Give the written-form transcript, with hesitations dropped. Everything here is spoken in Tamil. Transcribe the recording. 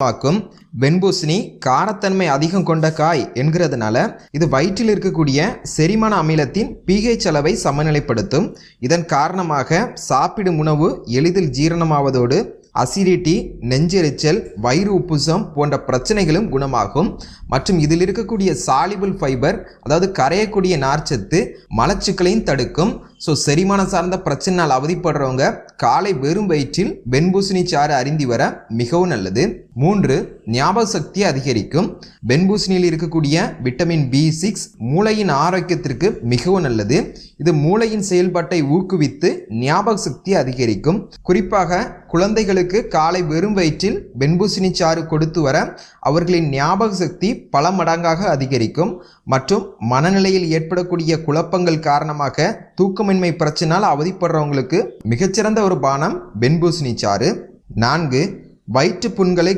பாக்கும். வெண்பூசணி காரத்தன்மை அதிகம் கொண்ட காய் என்கிறதுனால இது வயிற்றில் இருக்கக்கூடிய செரிமான அமிலத்தின் pH அளவை சமநிலைப்படுத்தும். இதன் காரணமாக சாப்பிடும் உணவு எளிதில் ஜீரணமாவதோடு அசிடிட்டி, நெஞ்செரிச்சல், வயிறு உப்புசம் போன்ற பிரச்சனைகளும் குணமாகும். மற்றும் இதில் இருக்கக்கூடிய சாலிபிள் ஃபைபர், அதாவது கரையக்கூடிய நார்ச்சத்து மலச்சிக்கலையும் தடுக்கும். செரிமானம் சார்ந்த பிரச்சனையால் அவதிப்படுறவங்க காலை வெறும் வயிற்றில் வெண்பூசணி சாறு அருந்தி வர மிகவும் நல்லது. 3. ஞாபக சக்தியை அதிகரிக்கும். வெண்பூசணியில் இருக்கக்கூடிய விட்டமின் B6 மூளையின் ஆரோக்கியத்திற்கு மிகவும் நல்லது. இது மூளையின் செயல்பாட்டை ஊக்குவித்து ஞாபக சக்தியை அதிகரிக்கும். குறிப்பாக குழந்தைகளுக்கு காலை வெறும் வயிற்றில் வெண்பூசணி சாறு கொடுத்து வர அவர்களின் ஞாபக சக்தி பல மடங்காக அதிகரிக்கும். மற்றும் மனநிலையில் ஏற்படக்கூடிய குழப்பங்கள் காரணமாக தூக்கமின்மை பிரச்சனையால் அவதிப்படுறவங்களுக்கு மிகச்சிறந்த ஒரு பானம் வெண்பூசணி சாறு. 4. வயிற்று புண்களை